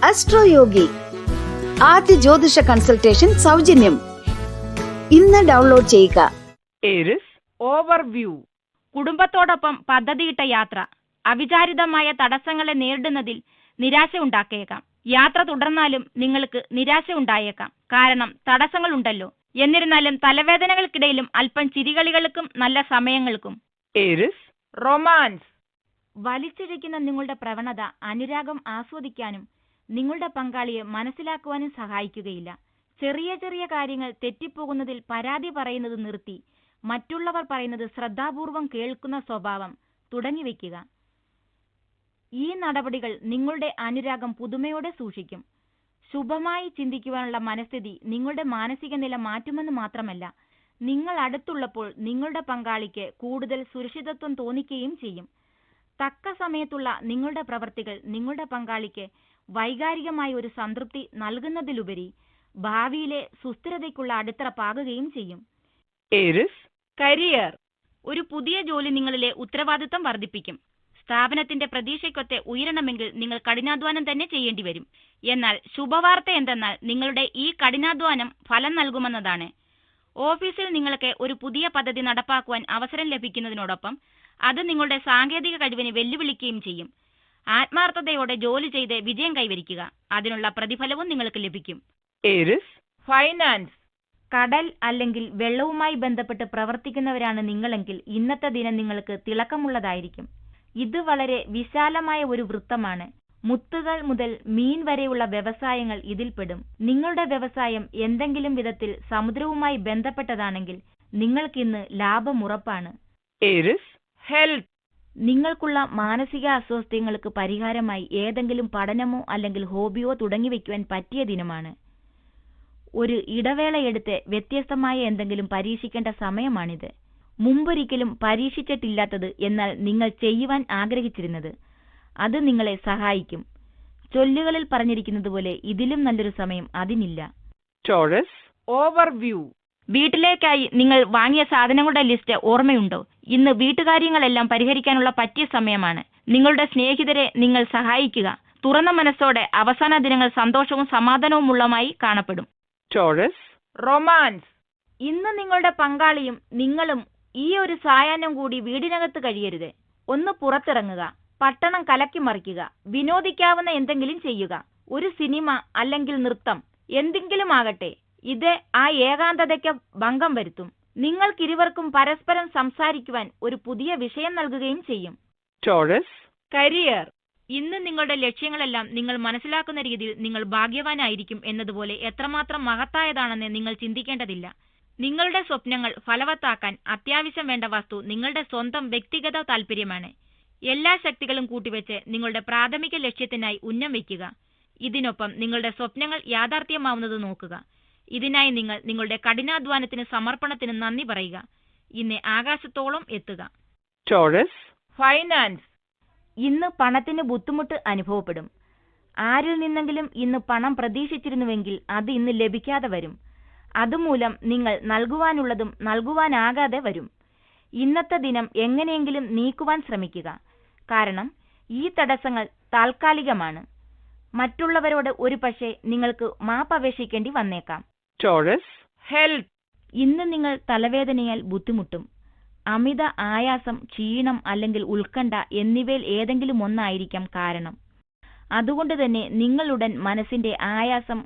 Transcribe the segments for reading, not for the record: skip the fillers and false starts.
അസ്ട്രോയോഗി ആദ്യ ജ്യോതിഷ കൺസൾട്ടേഷൻ സൗജന്യം. ഇന്ന് ഡൗൺലോഡ് ചെയ്യുക. Aries overview. കുടുംബത്തോടൊപ്പം പദ്ധതിയിട്ട യാത്ര അവിചാരിതമായ തടസ്സങ്ങളെ നേരിടുന്നതിൽ നിരാശ ഉണ്ടാക്കിയേക്കാം. യാത്ര തുടർന്നാലും നിങ്ങൾക്ക് നിരാശ ഉണ്ടായേക്കാം. കാരണം തടസ്സങ്ങൾ ഉണ്ടല്ലോ. എന്നിരുന്നാലും തലവേദനകൾക്കിടയിലും അല്പം ചിരികളികൾക്കും നല്ല സമയങ്ങൾക്കും. Aries romance. വലിച്ചിഴയ്ക്കുന്ന നിങ്ങളുടെ പ്രവണത അനുരാഗം ആസ്വദിക്കാനും നിങ്ങളുടെ പങ്കാളിയെ മനസ്സിലാക്കുവാനും സഹായിക്കുകയില്ല. ചെറിയ ചെറിയ കാര്യങ്ങൾ തെറ്റിപ്പോകുന്നതിൽ പരാതി പറയുന്നത് നിർത്തി മറ്റുള്ളവർ പറയുന്നത് ശ്രദ്ധാപൂർവം കേൾക്കുന്ന സ്വഭാവം തുടങ്ങിവെക്കുക. ഈ നടപടികൾ നിങ്ങളുടെ അനുരാഗം പുതുമയോടെ സൂക്ഷിക്കും. ശുഭമായി ചിന്തിക്കുവാനുള്ള മനസ്ഥിതി നിങ്ങളുടെ മാനസിക നില മാറ്റുമെന്ന് മാത്രമല്ല, നിങ്ങൾ അടുത്തുള്ളപ്പോൾ നിങ്ങളുടെ പങ്കാളിക്ക് കൂടുതൽ സുരക്ഷിതത്വം തോന്നിക്കുകയും ചെയ്യും. തക്ക സമയത്തുള്ള നിങ്ങളുടെ പ്രവർത്തികൾ നിങ്ങളുടെ പങ്കാളിക്ക് വൈകാരികമായ ഒരു സംതൃപ്തി നൽകുന്നതിലുപരി ഭാവിയിലെ സുസ്ഥിരതയ്ക്കുള്ള അടിത്തറ പാകുകയും ചെയ്യും. Aries career. ഒരു പുതിയ ജോലി നിങ്ങളിലെ ഉത്തരവാദിത്വം വർദ്ധിപ്പിക്കും. സ്ഥാപനത്തിന്റെ പ്രതീക്ഷയ്ക്കൊത്ത് ഉയരണമെങ്കിൽ നിങ്ങൾ കഠിനാധ്വാനം തന്നെ ചെയ്യേണ്ടി വരും. എന്നാൽ ശുഭവാർത്ത എന്തെന്നാൽ നിങ്ങളുടെ ഈ കഠിനാധ്വാനം ഫലം നൽകുമെന്നതാണ്. ഓഫീസിൽ നിങ്ങൾക്ക് ഒരു പുതിയ പദ്ധതി നടപ്പാക്കുവാൻ അവസരം ലഭിക്കുന്നതിനോടൊപ്പം അത് നിങ്ങളുടെ സാങ്കേതിക കഴിവിനെ വെല്ലുവിളിക്കുകയും ചെയ്യും. ആത്മാർത്ഥതയോടെ ജോലി ചെയ്ത് വിജയം കൈവരിക്കുക. അതിനുള്ള പ്രതിഫലവും നിങ്ങൾക്ക് ലഭിക്കും. Aries finance. കടൽ അല്ലെങ്കിൽ വെള്ളവുമായി ബന്ധപ്പെട്ട് പ്രവർത്തിക്കുന്നവരാണ് നിങ്ങളെങ്കിൽ ഇന്നത്തെ ദിനം നിങ്ങൾക്ക് തിളക്കമുള്ളതായിരിക്കും. ഇത് വളരെ വിശാലമായ ഒരു വൃത്തമാണ്. മുത്തുകൾ മുതൽ മീൻ വരെയുള്ള വ്യവസായങ്ങൾ ഇതിൽപ്പെടും. നിങ്ങളുടെ വ്യവസായം എന്തെങ്കിലും വിധത്തിൽ സമുദ്രവുമായി ബന്ധപ്പെട്ടതാണെങ്കിൽ നിങ്ങൾക്കിന്ന് ലാഭം ഉറപ്പാണ്. Aries health. നിങ്ങൾക്കുള്ള മാനസിക അസ്വസ്ഥതകൾക്ക് പരിഹാരമായി ഏതെങ്കിലും പഠനമോ അല്ലെങ്കിൽ ഹോബിയോ തുടങ്ങിവെക്കുവാൻ പറ്റിയ ദിനമാണ്. ഒരു ഇടവേളയെടുത്ത് വ്യത്യസ്തമായ എന്തെങ്കിലും പരീക്ഷിക്കേണ്ട സമയമാണിത്. മുമ്പൊരിക്കലും പരീക്ഷിച്ചിട്ടില്ലാത്തത് എന്നാൽ നിങ്ങൾ ചെയ്യുവാൻ ആഗ്രഹിച്ചിരുന്നത്. അത് നിങ്ങളെ സഹായിക്കും. ചൊല്ലുകളിൽ പറഞ്ഞിരിക്കുന്നത് പോലെ ഇതിലും നല്ലൊരു സമയം അതിനില്ല. Taurus overview. വീട്ടിലേക്കായി നിങ്ങൾ വാങ്ങിയ സാധനങ്ങളുടെ ലിസ്റ്റ് ഓർമ്മയുണ്ടോ? ഇന്ന് വീട്ടുകാര്യങ്ങളെല്ലാം പരിഹരിക്കാനുള്ള പറ്റിയ സമയമാണ്. നിങ്ങളുടെ സ്നേഹിതരെ നിങ്ങൾ സഹായിക്കുക. തുറന്ന മനസ്സോടെ അവസാന ദിനങ്ങൾ സന്തോഷവും സമാധാനവുമുള്ളമായി കാണപ്പെടും. Taurus romance. ഇന്ന് നിങ്ങളുടെ പങ്കാളിയും നിങ്ങളും ഈ ഒരു സായാഹ്നം കൂടി വീടിനകത്ത് കഴിയരുത്. ഒന്ന് പുറത്തിറങ്ങുക, പട്ടണം കലക്കി മറിക്കുക, വിനോദിക്കാവുന്ന എന്തെങ്കിലും ചെയ്യുക. ഒരു സിനിമ അല്ലെങ്കിൽ നൃത്തം എന്തെങ്കിലും ആകട്ടെ. ഇത് ആ ഏകാന്തതയ്ക്ക് ഭംഗം വരുത്തും. നിങ്ങൾക്കിരുവർക്കും പരസ്പരം സംസാരിക്കുവാൻ ഒരു പുതിയ വിഷയം നൽകുകയും ചെയ്യും. Taurus career. ഇന്ന് നിങ്ങളുടെ ലക്ഷ്യങ്ങളെല്ലാം നിങ്ങൾ മനസ്സിലാക്കുന്ന രീതിയിൽ നിങ്ങൾ ഭാഗ്യവാനായിരിക്കും എന്നതുപോലെ എത്രമാത്രം മഹത്തായതാണെന്ന് നിങ്ങൾ ചിന്തിക്കേണ്ടതില്ല. നിങ്ങളുടെ സ്വപ്നങ്ങൾ ഫലവത്താക്കാൻ അത്യാവശ്യം വേണ്ട വസ്തു നിങ്ങളുടെ സ്വന്തം വ്യക്തിഗത താൽപര്യമാണ്. എല്ലാ ശക്തികളും കൂട്ടിവെച്ച് നിങ്ങളുടെ പ്രാഥമിക ലക്ഷ്യത്തിനായി ഉന്നം വയ്ക്കുക. ഇതിനൊപ്പം നിങ്ങളുടെ സ്വപ്നങ്ങൾ യാഥാർത്ഥ്യമാവുന്നത് നോക്കുക. ഇതിനായി നിങ്ങൾ നിങ്ങളുടെ കഠിനാധ്വാനത്തിന് സമർപ്പണത്തിന് നന്ദി പറയുക. ഇന്ന് ആകാശത്തോളം എത്തുക. Taurus finance. ഇന്ന് പണത്തിന് ബുദ്ധിമുട്ട് അനുഭവപ്പെടും. ആരിൽ നിന്നെങ്കിലും ഇന്ന് പണം പ്രതീക്ഷിച്ചിരുന്നുവെങ്കിൽ അത് ഇന്ന് ലഭിക്കാതെ വരും. അതുമൂലം നിങ്ങൾ നൽകുവാനുള്ളതും നൽകുവാനാകാതെ വരും. ഇന്നത്തെ ദിനം എങ്ങനെയെങ്കിലും നീക്കുവാൻ ശ്രമിക്കുക. കാരണം ഈ തടസ്സങ്ങൾ താൽക്കാലികമാണ്. മറ്റുള്ളവരോട് ഒരു പക്ഷേ നിങ്ങൾക്ക് മാപ്പപേക്ഷിക്കേണ്ടി വന്നേക്കാം. Taurus health. ഇന്ന് നിങ്ങൾ തലവേദനയാൽ ബുദ്ധിമുട്ടും. അമിത ആയാസം, ക്ഷീണം അല്ലെങ്കിൽ ഉത്കണ്ഠ എന്നിവയിൽ ഏതെങ്കിലും ഒന്നായിരിക്കാം കാരണം. അതുകൊണ്ട് തന്നെ നിങ്ങളുടൻ മനസ്സിന്റെ ആയാസം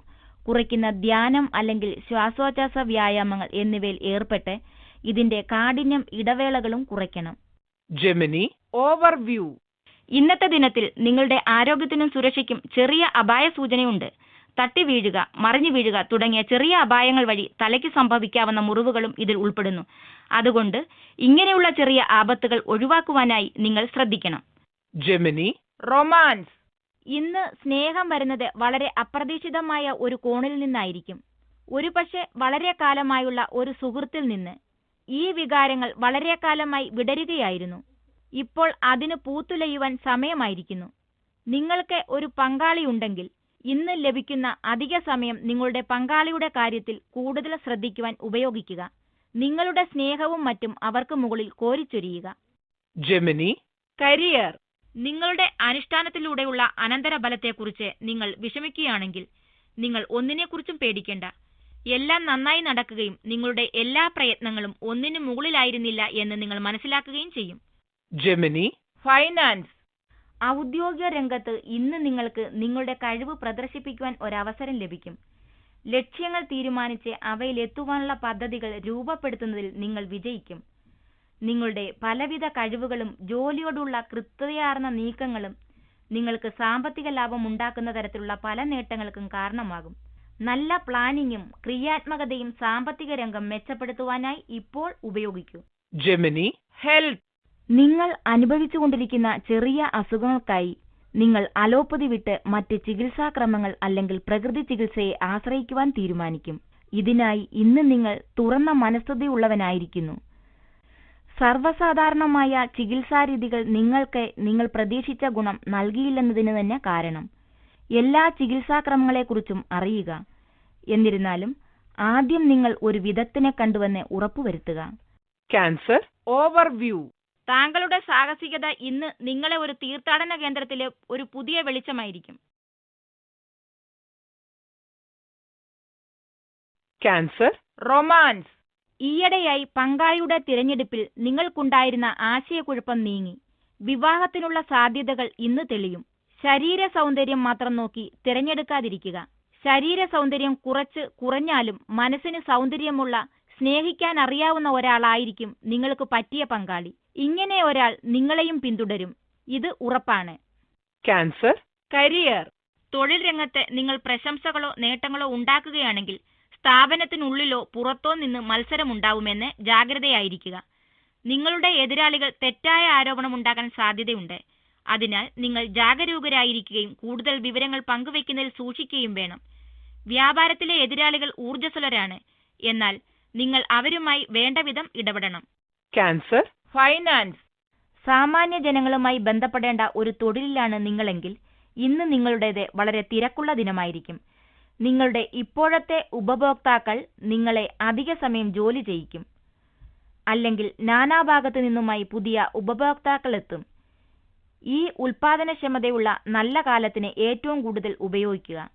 കുറയ്ക്കുന്ന ധ്യാനം അല്ലെങ്കിൽ ശ്വാസോച്ഛ്വാസ വ്യായാമങ്ങൾ എന്നിവയിൽ ഏർപ്പെട്ട് ഇതിന്റെ കാഠിന്യം ഇടവേളകളും കുറയ്ക്കണം. Gemini overview. ഇന്നത്തെ ദിനത്തിൽ നിങ്ങളുടെ ആരോഗ്യത്തിനും സുരക്ഷയ്ക്കും ചെറിയ അപായ സൂചനയുണ്ട്. തട്ടി വീഴുക, മറിഞ്ഞു വീഴുക തുടങ്ങിയ ചെറിയ അപായങ്ങൾ വഴി തലയ്ക്ക് സംഭവിക്കാവുന്ന മുറിവുകളും ഇതിൽ ഉൾപ്പെടുന്നു. അതുകൊണ്ട് ഇങ്ങനെയുള്ള ചെറിയ ആപത്തുകൾ ഒഴിവാക്കുവാനായി നിങ്ങൾ ശ്രദ്ധിക്കണം. Gemini romance. ഇന്ന് സ്നേഹം വരുന്നത് വളരെ അപ്രതീക്ഷിതമായ ഒരു കോണിൽ നിന്നായിരിക്കും. ഒരുപക്ഷെ വളരെ കാലമായുള്ള ഒരു സുഹൃത്തിൽ നിന്ന്. ഈ വികാരങ്ങൾ വളരെ കാലമായി വിടരുകയായിരുന്നു. ഇപ്പോൾ അതിന് പൂത്തുലയുവാൻ സമയമായിരിക്കുന്നു. നിങ്ങൾക്ക് ഒരു പങ്കാളിയുണ്ടെങ്കിൽ ഇന്ന് ലഭിക്കുന്ന അധിക സമയം നിങ്ങളുടെ പങ്കാളിയുടെ കാര്യത്തിൽ കൂടുതൽ ശ്രദ്ധിക്കുവാൻ ഉപയോഗിക്കുക. നിങ്ങളുടെ സ്നേഹവും മറ്റും അവർക്ക് മുകളിൽ കോരിച്ചൊരിയുക. Gemini career. നിങ്ങളുടെ അനുഷ്ഠാനത്തിലൂടെയുള്ള അനന്തരഫലത്തെക്കുറിച്ച് നിങ്ങൾ വിഷമിക്കുകയാണെങ്കിൽ നിങ്ങൾ ഒന്നിനെക്കുറിച്ചും പേടിക്കേണ്ട. എല്ലാം നന്നായി നടക്കുകയും നിങ്ങളുടെ എല്ലാ പ്രയത്നങ്ങളും ഒന്നിനു മുകളിലായിരുന്നില്ല എന്ന് നിങ്ങൾ മനസ്സിലാക്കുകയും ചെയ്യും. Gemini. ഫൈനാൻസ്. ഔദ്യോഗിക രംഗത്ത് ഇന്ന് നിങ്ങൾക്ക് നിങ്ങളുടെ കഴിവ് പ്രദർശിപ്പിക്കുവാൻ ഒരവസരം ലഭിക്കും. ലക്ഷ്യങ്ങൾ തീരുമാനിച്ച് അവയിലെത്തുവാനുള്ള പദ്ധതികൾ രൂപപ്പെടുത്തുന്നതിൽ നിങ്ങൾ വിജയിക്കും. നിങ്ങളുടെ പലവിധ കഴിവുകളും ജോലിയോടുള്ള കൃത്യതയാർന്ന നീക്കങ്ങളും നിങ്ങൾക്ക് സാമ്പത്തിക ലാഭം ഉണ്ടാക്കുന്ന തരത്തിലുള്ള പല നേട്ടങ്ങൾക്കും കാരണമാകും. നല്ല പ്ലാനിങ്ങും ക്രിയാത്മകതയും സാമ്പത്തിക രംഗം മെച്ചപ്പെടുത്തുവാനായി ഇപ്പോൾ ഉപയോഗിക്കൂ. Gemini. ഹെൽത്ത്. നിങ്ങൾ അനുഭവിച്ചുകൊണ്ടിരിക്കുന്ന ചെറിയ അസുഖങ്ങൾക്കായി നിങ്ങൾ അലോപ്പതി വിട്ട് മറ്റ് ചികിത്സാക്രമങ്ങൾ അല്ലെങ്കിൽ പ്രകൃതി ചികിത്സയെ ആശ്രയിക്കുവാൻ തീരുമാനിക്കും. ഇതിനായി ഇന്ന് നിങ്ങൾ തുറന്ന മനസ്ഥിതിയുള്ളവനായിരിക്കുന്നു. സർവ്വസാധാരണമായ ചികിത്സാരീതികൾ നിങ്ങൾ പ്രതീക്ഷിച്ച ഗുണം നൽകിയില്ലെന്നതിന് തന്നെ കാരണം. എല്ലാ ചികിത്സാക്രമങ്ങളെക്കുറിച്ചും അറിയുക. എന്നിരുന്നാലും ആദ്യം നിങ്ങൾ ഒരു വിദഗ്ധനെ കണ്ടുവന്ന് ഉറപ്പുവരുത്തുക. Cancer. ഓവർവ്യൂ. താങ്കളുടെ സാഹസികത ഇന്ന് നിങ്ങളെ ഒരു തീർത്ഥാടന കേന്ദ്രത്തിലെ ഒരു പുതിയ വെളിച്ചമായിരിക്കും. Cancer. റൊമാൻസ്. ഈയിടെയായി പങ്കാളിയുടെ തിരഞ്ഞെടുപ്പിൽ നിങ്ങൾക്കുണ്ടായിരുന്ന ആശയക്കുഴപ്പം നീങ്ങി. വിവാഹത്തിനുള്ള സാധ്യതകൾ ഇന്ന് തെളിയും. ശരീര സൗന്ദര്യം മാത്രം നോക്കി തിരഞ്ഞെടുക്കാതിരിക്കുക. ശരീര സൗന്ദര്യം കുറഞ്ഞാലും മനസ്സിന് സൗന്ദര്യമുള്ള, സ്നേഹിക്കാൻ അറിയാവുന്ന ഒരാളായിരിക്കും നിങ്ങൾക്ക് പറ്റിയ പങ്കാളി. ഇങ്ങനെ ഒരാൾ നിങ്ങളെയും പിന്തുടരും, ഇത് ഉറപ്പാണ്. Cancer. കരിയർ. തൊഴിൽ രംഗത്ത് നിങ്ങൾ പ്രശംസകളോ നേട്ടങ്ങളോ ഉണ്ടാക്കുകയാണെങ്കിൽ സ്ഥാപനത്തിനുള്ളിലോ പുറത്തോ നിന്ന് മത്സരമുണ്ടാവുമെന്ന് ജാഗ്രതയായിരിക്കുക. നിങ്ങളുടെ എതിരാളികൾ തെറ്റായ ആരോപണം ഉണ്ടാക്കാൻ സാധ്യതയുണ്ട്. അതിനാൽ നിങ്ങൾ ജാഗരൂകരായിരിക്കുകയും കൂടുതൽ വിവരങ്ങൾ പങ്കുവയ്ക്കുന്നതിൽ സൂക്ഷിക്കുകയും വേണം. വ്യാപാരത്തിലെ എതിരാളികൾ ഊർജ്ജസ്വലരാണ്, എന്നാൽ നിങ്ങൾ അവരുമായി വേണ്ടവിധം ഇടപെടണം. Cancer. ഫൈനാൻസ്. സാമാന്യ ജനങ്ങളുമായി ബന്ധപ്പെടേണ്ട ഒരു തൊഴിലിലാണ് നിങ്ങളെങ്കിൽ ഇന്ന് നിങ്ങളുടേത് വളരെ തിരക്കുള്ള ദിനമായിരിക്കും. നിങ്ങളുടെ ഇപ്പോഴത്തെ ഉപഭോക്താക്കൾ നിങ്ങളെ അധിക സമയം ജോലി ചെയ്യിക്കും. അല്ലെങ്കിൽ നാനാഭാഗത്തു നിന്നുമായി പുതിയ ഉപഭോക്താക്കൾ എത്തും. ഈ ഉൽപാദനക്ഷമതയുള്ള നല്ല കാലത്തിന് ഏറ്റവും കൂടുതൽ ഉപയോഗിക്കുക.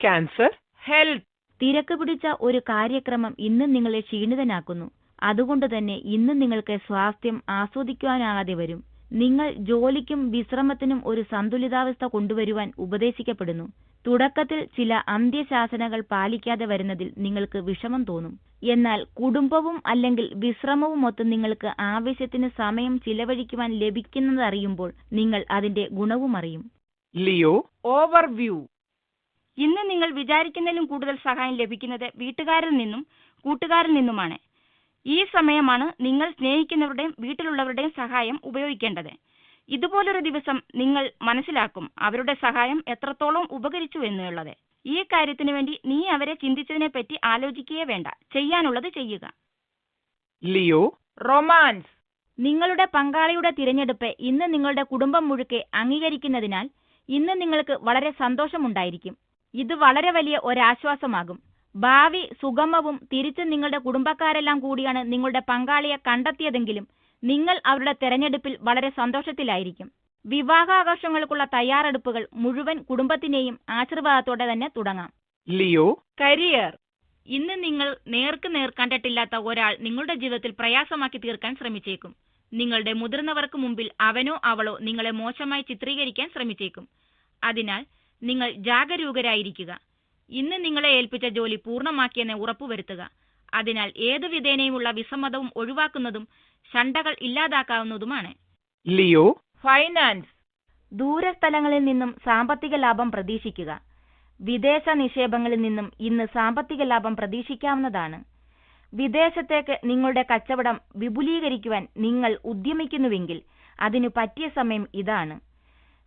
Cancer. ഹെൽത്ത്. തിരക്ക് പിടിച്ച ഒരു കാര്യക്രമം ഇന്ന് നിങ്ങളെ ക്ഷീണിതനാക്കുന്നു. അതുകൊണ്ട് തന്നെ ഇന്ന് നിങ്ങൾക്ക് സ്വാസ്ഥ്യം ആസ്വദിക്കുവാനാകാതെ വരും. നിങ്ങൾ ജോലിക്കും വിശ്രമത്തിനും ഒരു സന്തുലിതാവസ്ഥ കൊണ്ടുവരുവാൻ ഉപദേശിക്കപ്പെടുന്നു. തുടക്കത്തിൽ ചില അന്ത്യശാസനകൾ പാലിക്കാതെ വരുന്നതിൽ നിങ്ങൾക്ക് വിഷമം തോന്നും. എന്നാൽ കുടുംബവും അല്ലെങ്കിൽ വിശ്രമവുമൊത്ത് നിങ്ങൾക്ക് ആവശ്യത്തിന് സമയം ചിലവഴിക്കുവാൻ ലഭിക്കുന്നതറിയുമ്പോൾ നിങ്ങൾ അതിന്റെ ഗുണവും അറിയും. Leo. ഓവർവ്യൂ. ഇന്ന് നിങ്ങൾ വിചാരിക്കുന്നതിലും കൂടുതൽ സഹായം ലഭിക്കുന്നത് വീട്ടുകാരിൽ നിന്നും കൂട്ടുകാരിൽ നിന്നുമാണ്. ഈ സമയമാണ് നിങ്ങൾ സ്നേഹിക്കുന്നവരുടെയും വീട്ടിലുള്ളവരുടെയും സഹായം ഉപയോഗിക്കേണ്ടത്. ഇതുപോലൊരു ദിവസം നിങ്ങൾ മനസ്സിലാക്കും അവരുടെ സഹായം എത്രത്തോളം ഉപകരിച്ചു എന്നുള്ളത്. ഈ കാര്യത്തിനു വേണ്ടി നീ അവരെ ചിന്തിച്ചതിനെപ്പറ്റി ആലോചിക്കുകയേ വേണ്ട, ചെയ്യാനുള്ളത് ചെയ്യുക. Leo. റൊമാൻസ്. നിങ്ങളുടെ പങ്കാളിയുടെ തിരഞ്ഞെടുപ്പ് ഇന്ന് നിങ്ങളുടെ കുടുംബം മുഴുക്കെ അംഗീകരിക്കുന്നതിനാൽ ഇന്ന് നിങ്ങൾക്ക് വളരെ സന്തോഷമുണ്ടായിരിക്കും. ഇത് വളരെ വലിയ ഒരാശ്വാസമാകും. ഭാവി സുഗമവും തിരിച്ച് നിങ്ങളുടെ കുടുംബക്കാരെല്ലാം കൂടിയാണ് നിങ്ങളുടെ പങ്കാളിയെ കണ്ടെത്തിയതെങ്കിലും നിങ്ങൾ അവരുടെ തെരഞ്ഞെടുപ്പിൽ വളരെ സന്തോഷത്തിലായിരിക്കും. വിവാഹാഘോഷങ്ങൾക്കുള്ള തയ്യാറെടുപ്പുകൾ മുഴുവൻ കുടുംബത്തിനെയും ആശീർവാദത്തോടെ തന്നെ തുടങ്ങാം. Leo. കരിയർ. ഇന്ന് നിങ്ങൾ നേർ കണ്ടിട്ടില്ലാത്ത ഒരാൾ നിങ്ങളുടെ ജീവിതത്തിൽ പ്രയാസമാക്കി തീർക്കാൻ ശ്രമിച്ചേക്കും. നിങ്ങളുടെ മുതിർന്നവർക്ക് മുമ്പിൽ അവനോ അവളോ നിങ്ങളെ മോശമായി ചിത്രീകരിക്കാൻ ശ്രമിച്ചേക്കും. അതിനാൽ നിങ്ങൾ ജാഗരൂകരായിരിക്കുക. ഇന്ന് നിങ്ങളെ ഏൽപ്പിച്ച ജോലി പൂർണ്ണമാക്കിയെന്ന് ഉറപ്പുവരുത്തുക. അതിനാൽ ഏതു വിധേനയുമുള്ള വിസമ്മതവും ഒഴിവാക്കുന്നതും ശണ്ഠകൾ ഇല്ലാതാക്കാവുന്നതുമാണ്. Leo. ഫൈനാൻസ്. ദൂരസ്ഥലങ്ങളിൽ നിന്നും സാമ്പത്തിക ലാഭം പ്രതീക്ഷിക്കുക. വിദേശ നിക്ഷേപങ്ങളിൽ നിന്നും ഇന്ന് സാമ്പത്തിക ലാഭം പ്രതീക്ഷിക്കാവുന്നതാണ്. വിദേശത്തേക്ക് നിങ്ങളുടെ കച്ചവടം വിപുലീകരിക്കുവാൻ നിങ്ങൾ ഉദ്യമിക്കുന്നുവെങ്കിൽ അതിനു പറ്റിയ സമയം ഇതാണ്.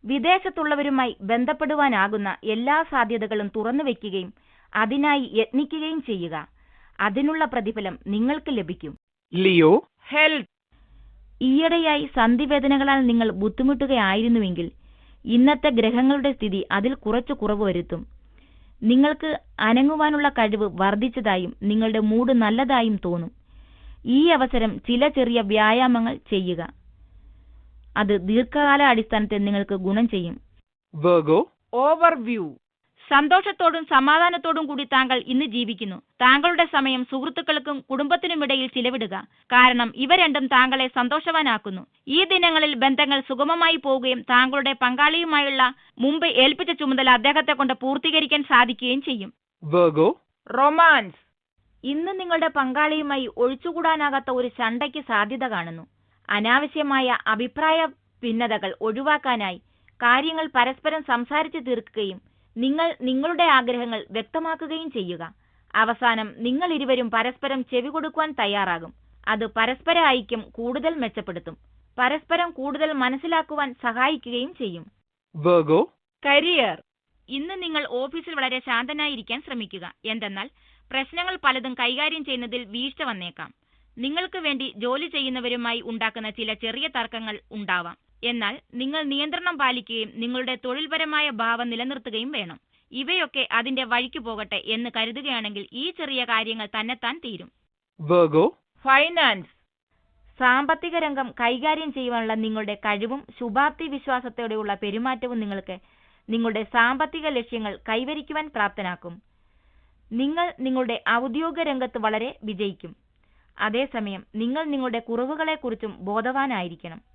വിദേശത്തുള്ളവരുമായി ബന്ധപ്പെടുവാനാകുന്ന എല്ലാ സാധ്യതകളും തുറന്നുവെക്കുകയും അതിനായി യത്നിക്കുകയും ചെയ്യുക. അതിനുള്ള പ്രതിഫലം നിങ്ങൾക്ക് ലഭിക്കും. Leo. ഹെൽത്ത്. ഈയിടെയായി സന്ധിവേദനകളാൽ നിങ്ങൾ ബുദ്ധിമുട്ടുകയായിരുന്നുവെങ്കിൽ ഇന്നത്തെ ഗ്രഹങ്ങളുടെ സ്ഥിതി അതിൽ കുറച്ചു കുറവ് വരുത്തും. നിങ്ങൾക്ക് അനങ്ങുവാനുള്ള കഴിവ് വർദ്ധിച്ചതായും നിങ്ങളുടെ മൂഡ് നല്ലതായും തോന്നും. ഈ അവസരം ചില ചെറിയ വ്യായാമങ്ങൾ ചെയ്യുക. അത് ദീർഘകാല അടിസ്ഥാനത്തിൽ നിങ്ങൾക്ക് ഗുണം ചെയ്യും. Virgo. Overview. സന്തോഷത്തോടും സമാധാനത്തോടും കൂടി താങ്കൾ ഇന്ന് ജീവിക്കുന്നു. താങ്കളുടെ സമയം സുഹൃത്തുക്കൾക്കും കുടുംബത്തിനുമിടയിൽ ചിലവിടുക. കാരണം ഇവ രണ്ടും താങ്കളെ സന്തോഷവാനാക്കുന്നു. ഈ ദിനങ്ങളിൽ ബന്ധങ്ങൾ സുഗമമായി പോവുകയും താങ്കളുടെ പങ്കാളിയുമായുള്ള മുമ്പ് ഏൽപ്പിച്ച ചുമതല അദ്ദേഹത്തെ കൊണ്ട് പൂർത്തീകരിക്കാൻ സാധിക്കുകയും ചെയ്യും. Virgo. Romance. ഇന്ന് നിങ്ങളുടെ പങ്കാളിയുമായി ഒഴിച്ചുകൂടാനാകാത്ത ഒരു ശണ്ടയ്ക്ക് സാധ്യത കാണുന്നു. അനാവശ്യമായ അഭിപ്രായ ഭിന്നതകൾ ഒഴിവാക്കാനായി കാര്യങ്ങൾ പരസ്പരം സംസാരിച്ചു തീർക്കുകയും നിങ്ങൾ നിങ്ങളുടെ ആഗ്രഹങ്ങൾ വ്യക്തമാക്കുകയും ചെയ്യുക. അവസാനം നിങ്ങൾ ഇരുവരും പരസ്പരം ചെവി കൊടുക്കുവാൻ തയ്യാറാകും. അത് പരസ്പര ഐക്യം കൂടുതൽ മെച്ചപ്പെടുത്തും, പരസ്പരം കൂടുതൽ മനസ്സിലാക്കുവാൻ സഹായിക്കുകയും ചെയ്യും. Virgo. Career. ഇന്ന് നിങ്ങൾ ഓഫീസിൽ വളരെ ശാന്തനായിരിക്കാൻ ശ്രമിക്കുക. എന്തെന്നാൽ പ്രശ്നങ്ങൾ പലതും കൈകാര്യം ചെയ്യുന്നതിൽ വീഴ്ച വന്നേക്കാം. നിങ്ങൾക്ക് വേണ്ടി ജോലി ചെയ്യുന്നവരുമായി ഉണ്ടാക്കുന്ന ചില ചെറിയ തർക്കങ്ങൾ ഉണ്ടാവാം. എന്നാൽ നിങ്ങൾ നിയന്ത്രണം പാലിക്കുകയും നിങ്ങളുടെ തൊഴിൽപരമായ ഭാവം നിലനിർത്തുകയും വേണം. ഇവയൊക്കെ അതിന്റെ വഴിക്ക് പോകട്ടെ എന്ന് കരുതുകയാണെങ്കിൽ ഈ ചെറിയ കാര്യങ്ങൾ തന്നെത്താൻ തീരും. Virgo. Finance. സാമ്പത്തിക രംഗം കൈകാര്യം ചെയ്യുവാനുള്ള നിങ്ങളുടെ കഴിവും ശുഭാപ്തി വിശ്വാസത്തോടെയുള്ള പെരുമാറ്റവും നിങ്ങൾക്ക് നിങ്ങളുടെ സാമ്പത്തിക ലക്ഷ്യങ്ങൾ കൈവരിക്കുവാൻ പ്രാപ്തനാക്കും. നിങ്ങൾ നിങ്ങളുടെ ഔദ്യോഗിക രംഗത്ത് വളരെ വിജയിക്കും. അതേസമയം നിങ്ങൾ നിങ്ങളുടെ കുറവുകളെക്കുറിച്ചും ബോധവാനായിരിക്കണം.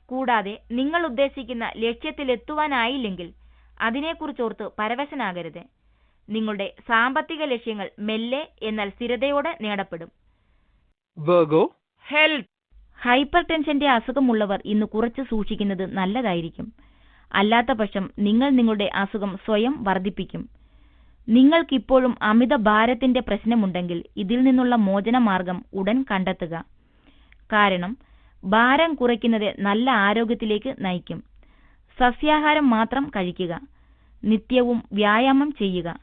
കൂടാതെ നിങ്ങൾ ഉദ്ദേശിക്കുന്ന ലക്ഷ്യത്തിലെത്തുവാനായില്ലെങ്കിൽ അതിനെക്കുറിച്ചോർത്ത് പരവശനാകരുത്. നിങ്ങളുടെ സാമ്പത്തിക ലക്ഷ്യങ്ങൾ മെല്ലെ എന്നാൽ സ്ഥിരതയോടെ നേടപ്പെടും. Virgo. Health. ഹൈപ്പർ ടെൻഷന്റെ അസുഖമുള്ളവർ ഇന്ന് കുറച്ച് സൂക്ഷിക്കുന്നത് നല്ലതായിരിക്കും. അല്ലാത്ത പക്ഷം നിങ്ങൾ നിങ്ങളുടെ അസുഖം സ്വയം വർദ്ധിപ്പിക്കും. നിങ്ങൾക്കിപ്പോഴും അമിത ഭാരത്തിന്റെ പ്രശ്നമുണ്ടെങ്കിൽ ഇതിൽ നിന്നുള്ള മോചനമാർഗം ഉടൻ കണ്ടെത്തുക. കാരണം ഭാരം കുറയ്ക്കുന്നത് നല്ല ആരോഗ്യത്തിലേക്ക് നയിക്കും. സസ്യാഹാരം മാത്രം കഴിക്കുക. നിത്യവും വ്യായാമം ചെയ്യുക.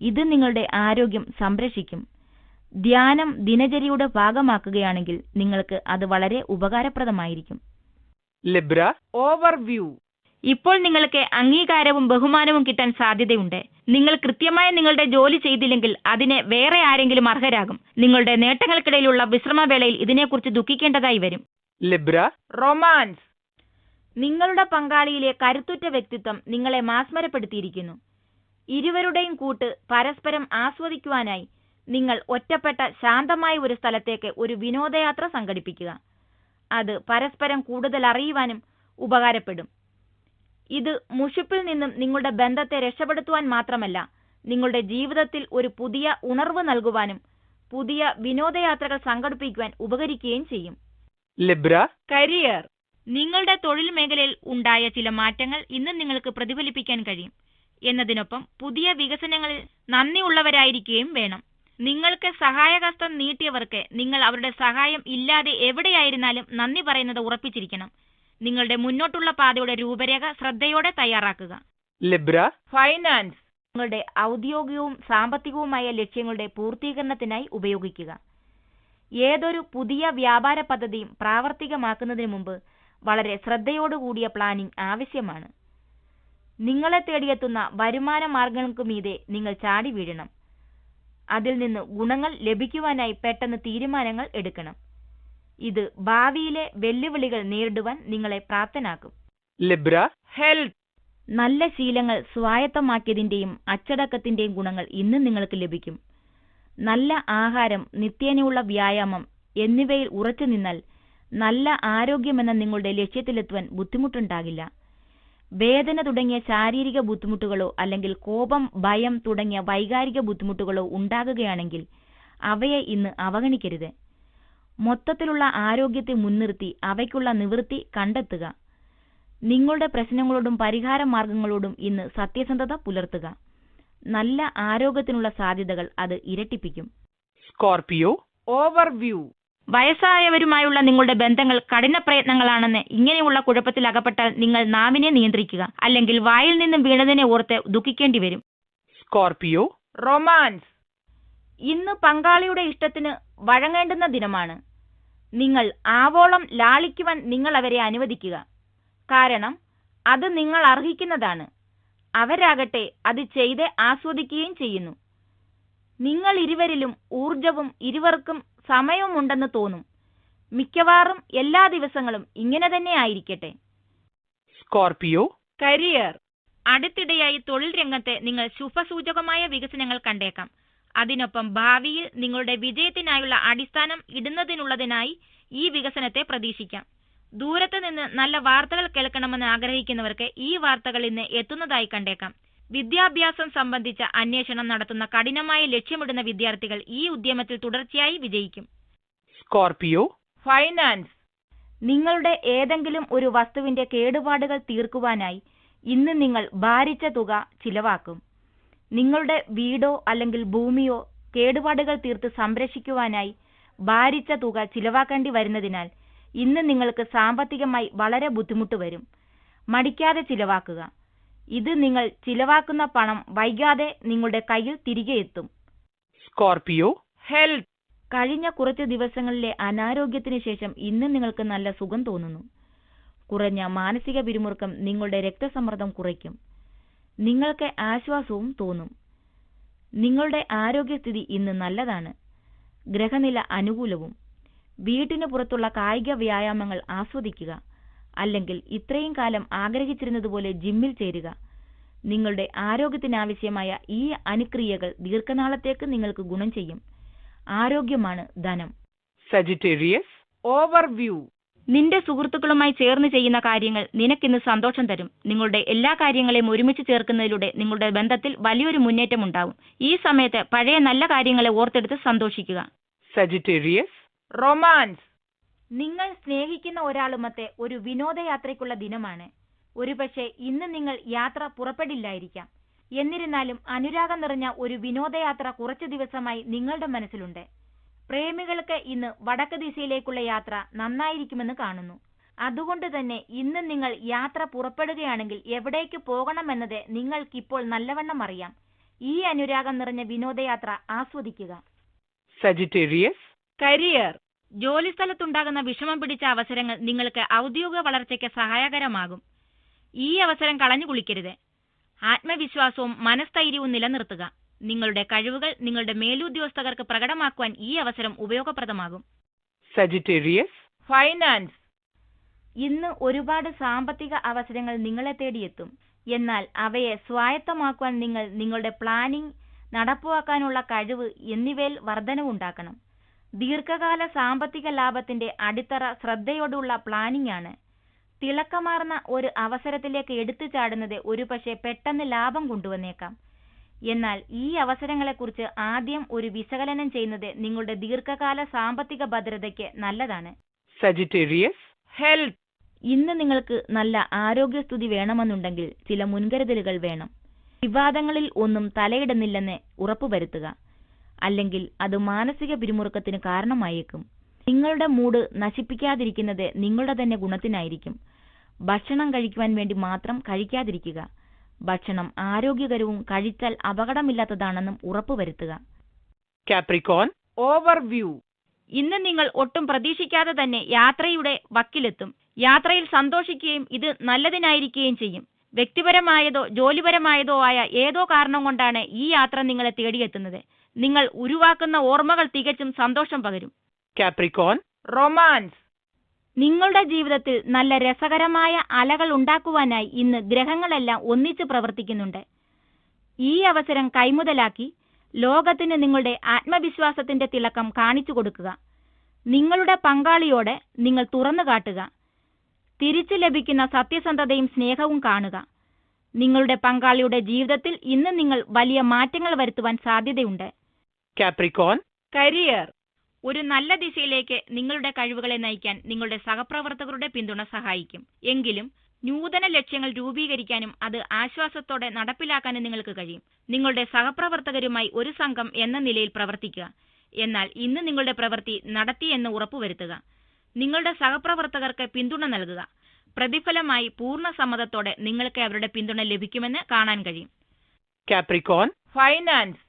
ഇത് നിങ്ങളുടെ ആരോഗ്യം സംരക്ഷിക്കും. ധ്യാനം ദിനചര്യയുടെ ഭാഗമാക്കുകയാണെങ്കിൽ നിങ്ങൾക്ക് അത് വളരെ ഉപകാരപ്രദമായിരിക്കും. Libra. Overview. ഇപ്പോൾ നിങ്ങൾക്ക് അംഗീകാരവും ബഹുമാനവും കിട്ടാൻ സാധ്യതയുണ്ട്. നിങ്ങൾ കൃത്യമായി നിങ്ങളുടെ ജോലി ചെയ്തില്ലെങ്കിൽ അതിന് വേറെ ആരെങ്കിലും അർഹരാകും. നിങ്ങളുടെ നേട്ടങ്ങൾക്കിടയിലുള്ള വിശ്രമവേളയിൽ ഇതിനെക്കുറിച്ച് ദുഃഖിക്കേണ്ടതായി വരും. Libra. Romance. നിങ്ങളുടെ പങ്കാളിയിലെ കരുത്തുറ്റ വ്യക്തിത്വം നിങ്ങളെ മാസ്മരപ്പെടുത്തിയിരിക്കുന്നു. ഇരുവരുടെയും കൂട്ട് പരസ്പരം ആസ്വദിക്കുവാനായി നിങ്ങൾ ഒറ്റപ്പെട്ട ശാന്തമായ ഒരു സ്ഥലത്തേക്ക് ഒരു വിനോദയാത്ര സംഘടിപ്പിക്കുക. അത് പരസ്പരം കൂടുതൽ അറിയുവാനും ഉപകാരപ്പെടും. ഇത് മുഷിപ്പിൽ നിന്നും നിങ്ങളുടെ ബന്ധത്തെ രക്ഷപ്പെടുത്തുവാൻ മാത്രമല്ല, നിങ്ങളുടെ ജീവിതത്തിൽ ഒരു പുതിയ ഉണർവ് നൽകുവാനും പുതിയ വിനോദയാത്രകൾ സംഘടിപ്പിക്കുവാൻ ഉപകരിക്കുകയും ചെയ്യും. Libra. Career. നിങ്ങളുടെ തൊഴിൽ മേഖലയിൽ ഉണ്ടായ ചില മാറ്റങ്ങൾ ഇന്ന് നിങ്ങൾക്ക് പ്രതിഫലിപ്പിക്കാൻ കഴിയും. എന്നതിനൊപ്പം പുതിയ വികസനങ്ങളിൽ നന്ദിയുള്ളവരായിരിക്കുകയും വേണം. നിങ്ങൾക്ക് സഹായഹസ്തം നീട്ടിയവർക്ക് നിങ്ങൾ അവരുടെ സഹായം ഇല്ലാതെ എവിടെയായിരുന്നാലും നന്ദി പറയുന്നത് ഉറപ്പിച്ചിരിക്കണം. നിങ്ങളുടെ മുന്നോട്ടുള്ള പാതയുടെ രൂപരേഖ ശ്രദ്ധയോടെ തയ്യാറാക്കുക. Libra. Finance. നിങ്ങളുടെ ഔദ്യോഗികവും സാമ്പത്തികവുമായ ലക്ഷ്യങ്ങളുടെ പൂർത്തീകരണത്തിനായി ഉപയോഗിക്കുക. ഏതൊരു പുതിയ വ്യാപാര പദ്ധതിയും പ്രാവർത്തികമാക്കുന്നതിന് മുമ്പ് വളരെ ശ്രദ്ധയോടുകൂടിയ പ്ലാനിംഗ് ആവശ്യമാണ്. നിങ്ങളെ തേടിയെത്തുന്ന വരുമാന മാർഗങ്ങൾക്ക് മീതെ നിങ്ങൾ ചാടി വീഴണം. അതിൽ നിന്ന് ഗുണങ്ങൾ ലഭിക്കുവാനായി പെട്ടെന്ന് തീരുമാനങ്ങൾ എടുക്കണം. ഇത് ഭാവിയിലെ വെല്ലുവിളികൾ നേരിടുവാൻ നിങ്ങളെ പ്രാപ്തനാക്കും. Libra. Health. നല്ല ശീലങ്ങൾ സ്വായത്തമാക്കിയതിന്റെയും അച്ചടക്കത്തിന്റെയും ഗുണങ്ങൾ ഇന്ന് നിങ്ങൾക്ക് ലഭിക്കും. നല്ല ആഹാരം, നിത്യേനയുള്ള വ്യായാമം എന്നിവയിൽ ഉറച്ചു നിന്നാൽ നല്ല ആരോഗ്യമെന്ന നിങ്ങളുടെ ലക്ഷ്യത്തിലെത്തുവാൻ ബുദ്ധിമുട്ടുണ്ടാകില്ല. വേദന തുടങ്ങിയ ശാരീരിക ബുദ്ധിമുട്ടുകളോ അല്ലെങ്കിൽ കോപം, ഭയം തുടങ്ങിയ വൈകാരിക ബുദ്ധിമുട്ടുകളോ ഉണ്ടാകുകയാണെങ്കിൽ അവയെ ഇന്ന് അവഗണിക്കരുത്. മൊത്തത്തിലുള്ള ആരോഗ്യത്തെ മുൻനിർത്തി അവയ്ക്കുള്ള നിവൃത്തി കണ്ടെത്തുക. നിങ്ങളുടെ പ്രശ്നങ്ങളോടും പരിഹാര മാർഗങ്ങളോടും ഇന്ന് സത്യസന്ധത പുലർത്തുക. നല്ല ആരോഗ്യത്തിനുള്ള സാധ്യതകൾ അത് ഇരട്ടിപ്പിക്കും. Scorpio. Overview. വയസ്സായവരുമായുള്ള നിങ്ങളുടെ ബന്ധങ്ങൾ കഠിന പ്രയത്നങ്ങളാണെന്ന് ഇങ്ങനെയുള്ള കുഴപ്പത്തിൽ അകപ്പെട്ടാൽ നിങ്ങൾ നാവിനെ നിയന്ത്രിക്കുക. അല്ലെങ്കിൽ വായിൽ നിന്നും വീണതിനെ ഓർത്ത് ദുഃഖിക്കേണ്ടി വരും. Scorpio. Romance. ഇന്ന് പങ്കാളിയുടെ ഇഷ്ടത്തിന് വഴങ്ങേണ്ടുന്ന ദിനമാണ്. നിങ്ങൾ ആവോളം ലാളിക്കുവാൻ നിങ്ങൾ അവരെ അനുവദിക്കുക. കാരണം അത് നിങ്ങൾ അർഹിക്കുന്നതാണ്. അവരാകട്ടെ അത് ചെയ്ത് ആസ്വദിക്കുകയും ചെയ്യുന്നു. നിങ്ങൾ ഇരുവരിലും ഊർജവും ഇരുവർക്കും സമയവുമുണ്ടെന്ന് തോന്നും. മിക്കവാറും എല്ലാ ദിവസങ്ങളും ഇങ്ങനെ തന്നെ ആയിരിക്കട്ടെ. Scorpio, career, അടുത്തിടെയായി തൊഴിൽ രംഗത്തെ നിങ്ങൾ ശുഭസൂചകമായ വികസനങ്ങൾ കണ്ടേക്കാം. അതിനൊപ്പം ഭാവിയിൽ നിങ്ങളുടെ വിജയത്തിനായുള്ള അടിസ്ഥാനം ഇടുന്നതിനുള്ളതിനായി ഈ വികസനത്തെ പ്രതീക്ഷിക്കാം. ദൂരത്ത് നിന്ന് നല്ല വാർത്തകൾ കേൾക്കണമെന്ന് ആഗ്രഹിക്കുന്നവർക്ക് ഈ വാർത്തകൾ ഇന്ന് എത്തുന്നതായി കണ്ടേക്കാം. വിദ്യാഭ്യാസം സംബന്ധിച്ച അന്വേഷണം നടത്തുന്ന കഠിനമായ ലക്ഷ്യമിടുന്ന വിദ്യാർത്ഥികൾ ഈ ഉദ്യമത്തിൽ തുടർച്ചയായി വിജയിക്കും. Scorpio, finance, നിങ്ങളുടെ ഏതെങ്കിലും ഒരു വസ്തുവിന്റെ കേടുപാടുകൾ തീർക്കുവാനായി ഇന്ന് നിങ്ങൾ ഭാരിച്ച തുക ചിലവാക്കും. നിങ്ങളുടെ വീടോ അല്ലെങ്കിൽ ഭൂമിയോ കേടുപാടുകൾ തീർത്ത് സംരക്ഷിക്കുവാനായി ഭാരിച്ച തുക ചിലവാക്കേണ്ടി വരുന്നതിനാൽ ഇന്ന് നിങ്ങൾക്ക് സാമ്പത്തികമായി വളരെ ബുദ്ധിമുട്ട് വരും. മടിക്കാതെ ചിലവാക്കുക. ഇത് നിങ്ങൾ ചിലവാക്കുന്ന പണം വൈകാതെ നിങ്ങളുടെ കയ്യിൽ തിരികെ എത്തും. Scorpio, health, കഴിഞ്ഞ കുറച്ച് ദിവസങ്ങളിലെ അനാരോഗ്യത്തിന് ശേഷം ഇന്ന് നിങ്ങൾക്ക് നല്ല സുഖം തോന്നുന്നു. കുറഞ്ഞ മാനസിക പിരിമുറുക്കം നിങ്ങളുടെ രക്തസമ്മർദ്ദം കുറയ്ക്കും. നിങ്ങൾക്ക് ആശ്വാസവും തോന്നും. നിങ്ങളുടെ ആരോഗ്യസ്ഥിതി ഇന്ന് നല്ലതാണ്. ഗ്രഹനില അനുകൂലവും. വീട്ടിന് പുറത്തുള്ള കായിക വ്യായാമങ്ങൾ ആസ്വദിക്കുക. അല്ലെങ്കിൽ ഇത്രയും കാലം ആഗ്രഹിച്ചിരുന്നതുപോലെ ജിമ്മിൽ ചേരുക. നിങ്ങളുടെ ആരോഗ്യത്തിനാവശ്യമായ ഈ അനുക്രിയകൾ ദീർഘനാളത്തേക്ക് നിങ്ങൾക്ക് ഗുണം ചെയ്യും. ആരോഗ്യമാണ് ധനം. Sagittarius, overview, നിന്റെ സുഹൃത്തുക്കളുമായി ചേർന്ന് ചെയ്യുന്ന കാര്യങ്ങൾ നിനക്കിന്ന് സന്തോഷം തരും. നിങ്ങളുടെ എല്ലാ കാര്യങ്ങളെയും ഒരുമിച്ച് ചേർക്കുന്നതിലൂടെ നിങ്ങളുടെ ബന്ധത്തിൽ വലിയൊരു മുന്നേറ്റം ഉണ്ടാവും. ഈ സമയത്ത് പഴയ നല്ല കാര്യങ്ങളെ ഓർത്തെടുത്ത് സന്തോഷിക്കുക. Sagittarius, romance, നിങ്ങൾ സ്നേഹിക്കുന്ന ഒരാളുമൊത്ത് ഒരു വിനോദയാത്രയ്ക്കുള്ള ദിനമാണ്. ഒരുപക്ഷെ ഇന്ന് നിങ്ങൾ യാത്ര പുറപ്പെടില്ലായിരിക്കാം. എന്നിരുന്നാലും അനുരാഗം നിറഞ്ഞ ഒരു വിനോദയാത്ര കുറച്ചു ദിവസമായി നിങ്ങളുടെ മനസ്സിലുണ്ട്. പ്രേമികൾക്ക് ഇന്ന് വടക്ക് ദിശയിലേക്കുള്ള യാത്ര നന്നായിരിക്കുമെന്ന് കാണുന്നു. അതുകൊണ്ട് തന്നെ ഇന്ന് നിങ്ങൾ യാത്ര പുറപ്പെടുകയാണെങ്കിൽ എവിടേക്ക് പോകണമെന്നത് നിങ്ങൾക്കിപ്പോൾ നല്ലവണ്ണം അറിയാം. ഈ അനുരാഗം നിറഞ്ഞ വിനോദയാത്ര ആസ്വദിക്കുക. Sagittarius, career, ജോലിസ്ഥലത്തുണ്ടാകുന്ന വിഷമം പിടിച്ച അവസരങ്ങൾ നിങ്ങൾക്ക് ഔദ്യോഗിക വളർച്ചയ്ക്ക് സഹായകരമാകും. ഈ അവസരം കളഞ്ഞു കുളിക്കരുത്. ആത്മവിശ്വാസവും മനസ്ഥൈര്യവും നിലനിർത്തുക. നിങ്ങളുടെ കഴിവുകൾ നിങ്ങളുടെ മേലുദ്യോഗസ്ഥർക്ക് പ്രകടമാക്കുവാൻ ഈ അവസരം ഉപയോഗപ്രദമാകും. Sagittarius, finance, ഇന്ന് ഒരുപാട് സാമ്പത്തിക അവസരങ്ങൾ നിങ്ങളെ തേടിയെത്തും. എന്നാൽ അവയെ സ്വായത്തമാക്കുവാൻ നിങ്ങൾ നിങ്ങളുടെ പ്ലാനിംഗ്, നടപ്പാക്കാനുള്ള കഴിവ് എന്നിവയിൽ വർധനവുണ്ടാക്കണം. ദീർഘകാല സാമ്പത്തിക ലാഭത്തിന്റെ അടിത്തറ ശ്രദ്ധയോടുള്ള പ്ലാനിംഗ് ആണ്. തിളക്കമാർന്ന ഒരു അവസരത്തിലേക്ക് എടുത്തു ചാടുന്നത് ഒരുപക്ഷെ പെട്ടെന്ന് ലാഭം കൊണ്ടുവന്നേക്കാം. എന്നാൽ ഈ അവസരങ്ങളെക്കുറിച്ച് ആദ്യം ഒരു വിശകലനം ചെയ്യുന്നത് നിങ്ങളുടെ ദീർഘകാല സാമ്പത്തിക ഭദ്രതയ്ക്ക് നല്ലതാണ്. Sagittarius, health, ഇന്ന് നിങ്ങൾക്ക് നല്ല ആരോഗ്യസ്ഥിതി വേണമെന്നുണ്ടെങ്കിൽ ചില മുൻകരുതലുകൾ വേണം. വിവാദങ്ങളിൽ ഒന്നും തലയിടുന്നില്ലെന്ന് ഉറപ്പുവരുത്തുക. അല്ലെങ്കിൽ അത് മാനസിക പിരിമുറുക്കത്തിന് കാരണമായേക്കും. നിങ്ങളുടെ മൂഡ് നശിപ്പിക്കാതിരിക്കുന്നത് നിങ്ങളുടെ തന്നെ ഗുണത്തിനായിരിക്കും. ഭക്ഷണം കഴിക്കുവാൻ വേണ്ടി മാത്രം കഴിക്കാതിരിക്കുക. ഭക്ഷണം ആരോഗ്യകരവും കഴിച്ചാൽ അപകടമില്ലാത്തതാണെന്നും ഉറപ്പുവരുത്തുക. Capricorn, overview, ഇന്ന് നിങ്ങൾ ഒട്ടും പ്രതീക്ഷിക്കാതെ തന്നെ യാത്രയുടെ വക്കിലെത്തും. യാത്രയിൽ സന്തോഷിക്കുകയും ഇത് നല്ലതിനായിരിക്കുകയും ചെയ്യും. വ്യക്തിപരമായതോ ജോലിപരമായതോ ആയ ഏതോ കാരണം കൊണ്ടാണ് ഈ യാത്ര നിങ്ങളെ തേടിയെത്തുന്നത്. നിങ്ങൾ ഉരുവാക്കുന്ന ഓർമ്മകൾ തികച്ചും സന്തോഷം പകരും. Capricorn, romance, നിങ്ങളുടെ ജീവിതത്തിൽ നല്ല രസകരമായ അലകൾ ഉണ്ടാക്കുവാനായി ഇന്ന് ഗ്രഹങ്ങളെല്ലാം ഒന്നിച്ച് പ്രവർത്തിക്കുന്നുണ്ട്. ഈ അവസരം കൈമുതലാക്കി ലോകത്തിന് നിങ്ങളുടെ ആത്മവിശ്വാസത്തിന്റെ തിളക്കം കാണിച്ചു കൊടുക്കുക. നിങ്ങളുടെ പങ്കാളിയോട് നിങ്ങൾ തുറന്നു കാട്ടുക. തിരിച്ചു ലഭിക്കുന്ന സത്യസന്ധതയും സ്നേഹവും കാണുക. നിങ്ങളുടെ പങ്കാളിയുടെ ജീവിതത്തിൽ ഇന്ന് നിങ്ങൾ വലിയ മാറ്റങ്ങൾ വരുത്തുവാൻ സാധ്യതയുണ്ട്. Capricorn, career, ഒരു നല്ല ദിശയിലേക്ക് നിങ്ങളുടെ കഴിവുകളെ നയിക്കാൻ നിങ്ങളുടെ സഹപ്രവർത്തകരുടെ പിന്തുണ സഹായിക്കും. എങ്കിലും നൂതന ലക്ഷ്യങ്ങൾ രൂപീകരിക്കാനും അത് ആശ്വാസത്തോടെ നടപ്പിലാക്കാനും നിങ്ങൾക്ക് കഴിയും. നിങ്ങളുടെ സഹപ്രവർത്തകരുമായി ഒരു സംഘം എന്ന നിലയിൽ പ്രവർത്തിക്കുക. എന്നാൽ ഇന്ന് നിങ്ങളുടെ പ്രവൃത്തി നടത്തിയെന്ന് ഉറപ്പുവരുത്തുക. നിങ്ങളുടെ സഹപ്രവർത്തകർക്ക് പിന്തുണ നൽകുക. പ്രതിഫലമായി പൂർണ്ണ സമ്മതത്തോടെ നിങ്ങൾക്ക് അവരുടെ പിന്തുണ ലഭിക്കുമെന്ന് കാണാൻ കഴിയും. Capricorn, finance,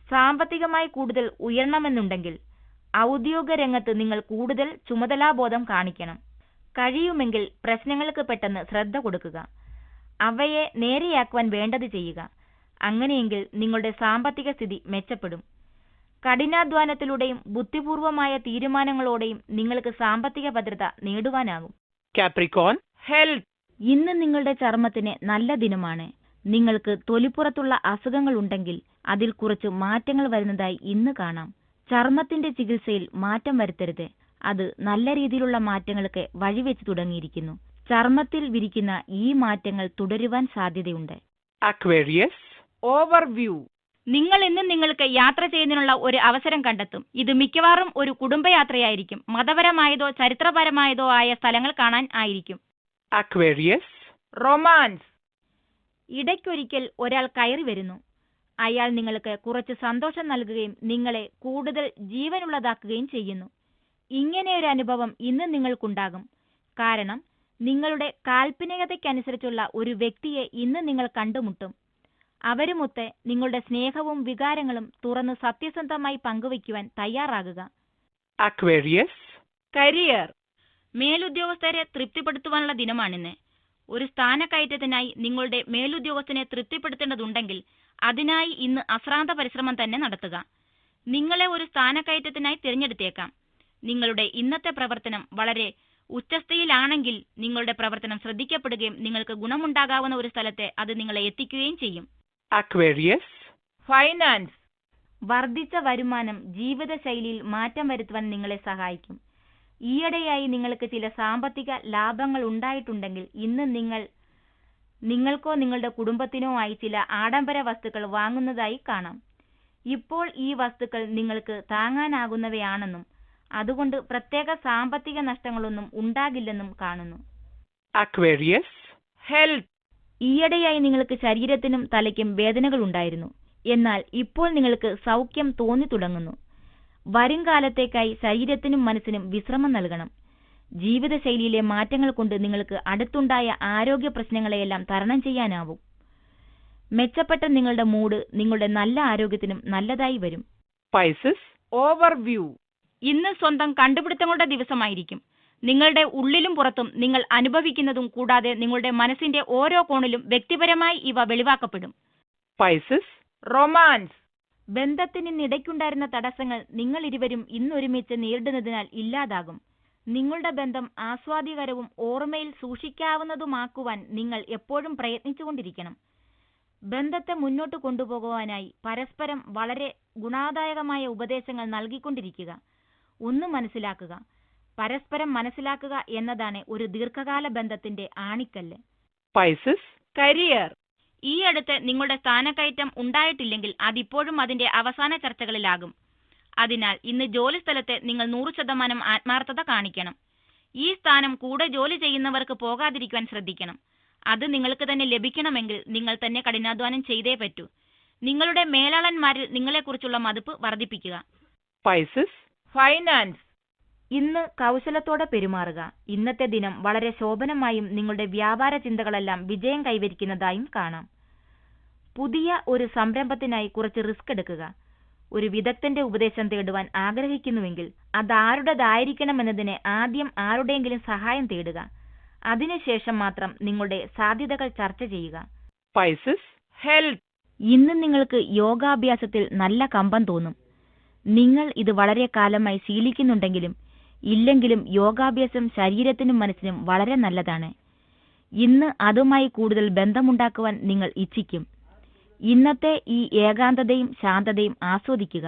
സാമ്പത്തികമായി കൂടുതൽ ഉയരണമെന്നുണ്ടെങ്കിൽ ഔദ്യോഗിക രംഗത്ത് നിങ്ങൾ കൂടുതൽ ചുമതലാബോധം കാണിക്കണം. കഴിയുമെങ്കിൽ പ്രശ്നങ്ങൾക്ക് പെട്ടെന്ന് ശ്രദ്ധ കൊടുക്കുക. അവയെ നേരെയാക്കുവാൻ വേണ്ടത് ചെയ്യുക. അങ്ങനെയെങ്കിൽ നിങ്ങളുടെ സാമ്പത്തിക സ്ഥിതി മെച്ചപ്പെടും. കഠിനാധ്വാനത്തിലൂടെയും ബുദ്ധിപൂർവമായ തീരുമാനങ്ങളോടെയും നിങ്ങൾക്ക് സാമ്പത്തിക ഭദ്രത നേടുവാനാകും. Capricorn, Health. ഇന്ന് നിങ്ങളുടെ ചർമ്മത്തിന് നല്ല ദിനമാണ്. നിങ്ങൾക്ക് തൊലിപ്പുറത്തുള്ള അസുഖങ്ങൾ ഉണ്ടെങ്കിൽ അതിൽ കുറച്ച് മാറ്റങ്ങൾ വരുന്നതായി ഇന്ന് കാണാം. ചർമ്മത്തിന്റെ ചികിത്സയിൽ മാറ്റം വരുത്തരുത്. അത് നല്ല രീതിയിലുള്ള മാറ്റങ്ങൾക്ക് വഴിവെച്ച് തുടങ്ങിയിരിക്കുന്നു. ചർമ്മത്തിൽ വിരിക്കുന്ന ഈ മാറ്റങ്ങൾ തുടരുവാൻ സാധ്യതയുണ്ട്. Aquarius, Overview. നിങ്ങൾ ഇന്ന് നിങ്ങൾക്ക് യാത്ര ചെയ്യുന്നതിനുള്ള ഒരു അവസരം കണ്ടെത്തും. ഇത് മിക്കവാറും ഒരു കുടുംബയാത്രയായിരിക്കും. മതപരമായതോ ചരിത്രപരമായതോ ആയ സ്ഥലങ്ങൾ കാണാൻ ആയിരിക്കും. Aquarius, Romance. ഇടയ്ക്കൊരിക്കൽ ഒരാൾ കയറി വരുന്നു. അയാൾ നിങ്ങൾക്ക് കുറച്ച് സന്തോഷം നൽകുകയും നിങ്ങളെ കൂടുതൽ ജീവനുള്ളതാക്കുകയും ചെയ്യുന്നു. ഇങ്ങനെയൊരു അനുഭവം ഇന്ന് നിങ്ങൾക്കുണ്ടാകും. കാരണം നിങ്ങളുടെ കാൽപ്പനികതയ്ക്കനുസരിച്ചുള്ള ഒരു വ്യക്തിയെ ഇന്ന് നിങ്ങൾ കണ്ടുമുട്ടും. അവരുമൊത്ത് നിങ്ങളുടെ സ്നേഹവും വികാരങ്ങളും തുറന്ന് സത്യസന്ധമായി പങ്കുവയ്ക്കുവാൻ തയ്യാറാകുക. Aquarius, Career. മേലുദ്യോഗസ്ഥരെ തൃപ്തിപ്പെടുത്തുവാനുള്ള ദിനമാണിന്ന്. ഒരു സ്ഥാനക്കയറ്റത്തിനായി നിങ്ങളുടെ മേലുദ്യോഗസ്ഥനെ തൃപ്തിപ്പെടുത്തേണ്ടതുണ്ടെങ്കിൽ അതിനായി ഇന്ന് അശ്രാന്ത പരിശ്രമം തന്നെ നടത്തുക. നിങ്ങളെ ഒരു സ്ഥാനക്കയറ്റത്തിനായി തിരഞ്ഞെടുത്തേക്കാം. നിങ്ങളുടെ ഇന്നത്തെ പ്രവർത്തനം വളരെ ഉച്ചസ്ഥയിലാണെങ്കിൽ നിങ്ങളുടെ പ്രവർത്തനം ശ്രദ്ധിക്കപ്പെടുകയും നിങ്ങൾക്ക് ഗുണമുണ്ടാകാവുന്ന ഒരു സ്ഥലത്തെ അത് നിങ്ങളെ എത്തിക്കുകയും ചെയ്യും. Aquarius, Finance. വർദ്ധിച്ച വരുമാനം ജീവിതശൈലിയിൽ മാറ്റം വരുത്തുവാൻ നിങ്ങളെ സഹായിക്കും. ഈയിടെയായി നിങ്ങൾക്ക് ചില സാമ്പത്തിക ലാഭങ്ങൾ ഉണ്ടായിട്ടുണ്ടെങ്കിൽ ഇന്ന് നിങ്ങൾക്കോ നിങ്ങളുടെ കുടുംബത്തിനോ ആയി ചില ആഡംബര വസ്തുക്കൾ വാങ്ങുന്നതായി കാണാം. ഇപ്പോൾ ഈ വസ്തുക്കൾ നിങ്ങൾക്ക് താങ്ങാനാകുന്നവയാണെന്നും അതുകൊണ്ട് പ്രത്യേക സാമ്പത്തിക നഷ്ടങ്ങളൊന്നും ഉണ്ടാകില്ലെന്നും കാണുന്നു. Aquarius, Health. ഈയിടെയായി നിങ്ങൾക്ക് ശരീരത്തിനും തലയ്ക്കും വേദനകൾ ഉണ്ടായിരുന്നു. എന്നാൽ ഇപ്പോൾ നിങ്ങൾക്ക് സൗഖ്യം തോന്നി തുടങ്ങുന്നു. വരും കാലത്തേക്കായി ശരീരത്തിനും മനസ്സിനും വിശ്രമം നൽകണം. ജീവിതശൈലിയിലെ മാറ്റങ്ങൾ കൊണ്ട് നിങ്ങൾക്ക് അടുത്തുണ്ടായ ആരോഗ്യ പ്രശ്നങ്ങളെയെല്ലാം തരണം ചെയ്യാനാവും. മെച്ചപ്പെട്ട നിങ്ങളുടെ മൂഡ് നിങ്ങളുടെ നല്ല ആരോഗ്യത്തിനും നല്ലതായി വരും. Pisces, Overview. ഇന്ന് സ്വന്തം കണ്ടുപിടുത്തങ്ങളുടെ ദിവസമായിരിക്കും. നിങ്ങളുടെ ഉള്ളിലും പുറത്തും നിങ്ങൾ അനുഭവിക്കുന്നതും കൂടാതെ നിങ്ങളുടെ മനസ്സിന്റെ ഓരോ കോണിലും വ്യക്തിപരമായി ഇവ വെളിവാക്കപ്പെടും. Pisces, Romance. ബന്ധത്തിനിടയ്ക്കുണ്ടായിരുന്ന തടസ്സങ്ങൾ നിങ്ങൾ ഇരുവരും ഇന്നൊരുമിച്ച് നേരിടുന്നതിനാൽ ഇല്ലാതാകും. നിങ്ങളുടെ ബന്ധം ആസ്വാദ്യകരവും ഓർമ്മയിൽ സൂക്ഷിക്കാവുന്നതുമാക്കുവാൻ നിങ്ങൾ എപ്പോഴും പ്രയത്നിച്ചുകൊണ്ടിരിക്കണം. ബന്ധത്തെ മുന്നോട്ട് കൊണ്ടുപോകുവാനായി പരസ്പരം വളരെ ഗുണാദായകമായ ഉപദേശങ്ങൾ നൽകിക്കൊണ്ടിരിക്കുക. ഒന്ന് മനസ്സിലാക്കുക, പരസ്പരം മനസ്സിലാക്കുക എന്നതാണ് ഒരു ദീർഘകാല ബന്ധത്തിന്റെ ആണിക്കല്ല്. Pisces, Career. ഈ അടുത്ത് നിങ്ങളുടെ സ്ഥാനക്കയറ്റം ഉണ്ടായിട്ടില്ലെങ്കിൽ അതിപ്പോഴും അതിന്റെ അവസാന ചർച്ചകളിലാകും. അതിനാൽ ഇന്ന് ജോലിസ്ഥലത്ത് നിങ്ങൾ 100% ആത്മാർത്ഥത കാണിക്കണം. ഈ സ്ഥാനം കൂടെ ജോലി ചെയ്യുന്നവർക്ക് പോകാതിരിക്കുവാൻ ശ്രദ്ധിക്കണം. അത് നിങ്ങൾക്ക് തന്നെ ലഭിക്കണമെങ്കിൽ നിങ്ങൾ തന്നെ കഠിനാധ്വാനം ചെയ്തേ പറ്റൂ. നിങ്ങളുടെ മേലാളന്മാരിൽ നിങ്ങളെക്കുറിച്ചുള്ള മതിപ്പ് വർദ്ധിപ്പിക്കുക. Pisces, Finance. ഇന്ന് കൗശലത്തോടെ പെരുമാറുക. ഇന്നത്തെ ദിനം വളരെ ശോഭനമായും നിങ്ങളുടെ വ്യാപാര ചിന്തകളെല്ലാം വിജയം കൈവരിക്കുന്നതായും കാണാം. പുതിയ ഒരു സംരംഭത്തിനായി കുറച്ച് റിസ്ക് എടുക്കുക. ഒരു വിദഗ്ധന്റെ ഉപദേശം തേടുവാൻ ആഗ്രഹിക്കുന്നുവെങ്കിൽ അതാരുടേതായിരിക്കണമെന്നതിന് ആദ്യം ആരുടെയെങ്കിലും സഹായം തേടുക. അതിനുശേഷം മാത്രം നിങ്ങളുടെ സാധ്യതകൾ ചർച്ച ചെയ്യുക. Pisces, Health. ഇന്ന് നിങ്ങൾക്ക് യോഗാഭ്യാസത്തിൽ നല്ല കമ്പം തോന്നും. നിങ്ങൾ ഇത് വളരെ കാലമായി ശീലിക്കുന്നുണ്ടെങ്കിലും ഇല്ലെങ്കിലും യോഗാഭ്യാസം ശരീരത്തിനും മനസ്സിനും വളരെ നല്ലതാണ്. ഇന്ന് അതുമായി കൂടുതൽ ബന്ധമുണ്ടാക്കുവാൻ നിങ്ങൾ ഇച്ഛിക്കും. ഇന്നത്തെ ഈ ഏകാന്തതയും ശാന്തതയും ആസ്വദിക്കുക.